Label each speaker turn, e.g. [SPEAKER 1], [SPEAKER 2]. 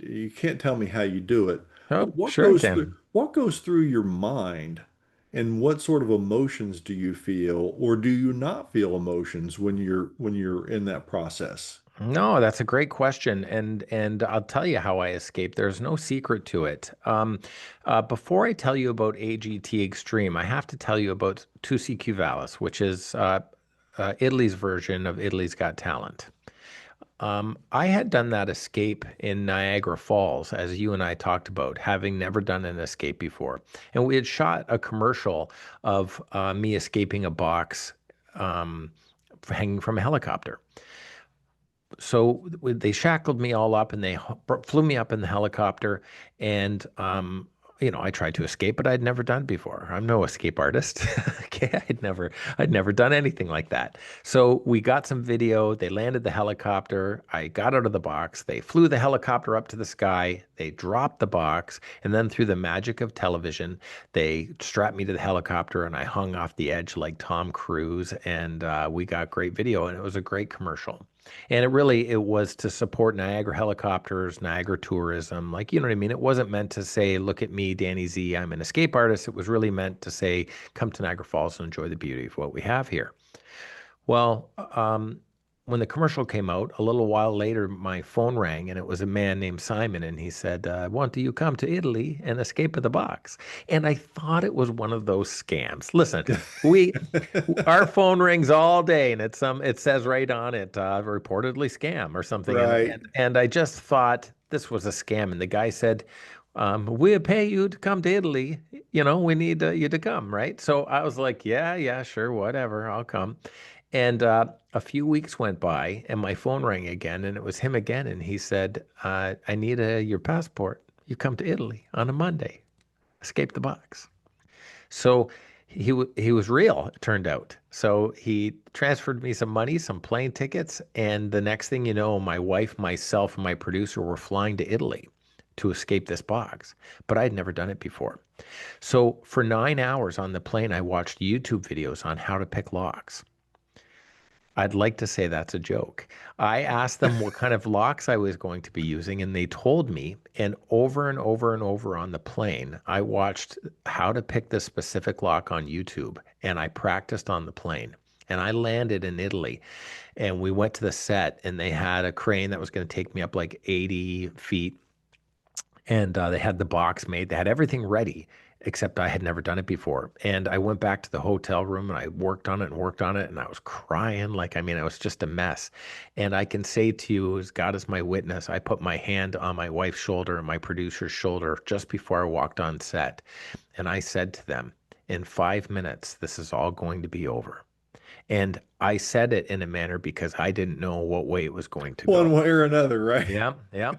[SPEAKER 1] you can't tell me how you do it,
[SPEAKER 2] Oh,
[SPEAKER 1] but
[SPEAKER 2] sure I can.
[SPEAKER 1] what goes through your mind and what sort of emotions do you feel or do you not feel emotions when you're in that process?
[SPEAKER 2] No, that's a great question, and I'll tell you how I escaped. There's no secret to it. Before I tell you about AGT Extreme, I have to tell you about Tusi Vallis, which is Italy's version of Italy's Got Talent. I had done that escape in Niagara Falls, as you and I talked about, having never done an escape before, and we had shot a commercial of me escaping a box hanging from a helicopter. So they shackled me all up and they flew me up in the helicopter. And, I tried to escape, but I'd never done it before. I'm no escape artist. Okay. I'd never done anything like that. So we got some video. They landed the helicopter. I got out of the box. They flew the helicopter up to the sky. They dropped the box. And then through the magic of television, they strapped me to the helicopter and I hung off the edge like Tom Cruise. And we got great video and it was a great commercial. And it was to support Niagara helicopters, Niagara tourism. Like, you know what I mean? It wasn't meant to say, look at me, Danny Z, I'm an escape artist. It was really meant to say, come to Niagara Falls and enjoy the beauty of what we have here. Well, when the commercial came out, a little while later, my phone rang and it was a man named Simon. And he said, want do you come to Italy and escape of the box? And I thought it was one of those scams. Listen, we our phone rings all day, and it says right on it, reportedly scam or something. And,
[SPEAKER 1] Right.
[SPEAKER 2] and and I just thought this was a scam. And the guy said, "We'll pay you to come to Italy. We need you to come, right?" So I was like, "Yeah, yeah, sure, whatever, I'll come." And a few weeks went by, and my phone rang again, and it was him again. And he said, "I need your passport. You come to Italy on a Monday. Escape the box." So he was real, it turned out. So he transferred me some money, some plane tickets, and the next thing you know, my wife, myself, and my producer were flying to Italy to escape this box. But I'd never done it before. So for 9 hours on the plane, I watched YouTube videos on how to pick locks. I'd like to say that's a joke. I asked them what kind of locks I was going to be using, and they told me. And over and over and over on the plane, I watched how to pick the specific lock on YouTube, and I practiced on the plane. And I landed in Italy, and we went to the set, and they had a crane that was going to take me up like 80 feet and they had the box made. They had everything ready, except I had never done it before. And I went back to the hotel room and I worked on it and worked on it, and I was crying. Like, I mean, it was just a mess. And I can say to you, as God is my witness, I put my hand on my wife's shoulder and my producer's shoulder just before I walked on set. And I said to them, in 5 minutes, this is all going to be over. And I said it in a manner because I didn't know what way it was going to
[SPEAKER 1] One
[SPEAKER 2] go.
[SPEAKER 1] way or another, right?
[SPEAKER 2] Yeah, yeah.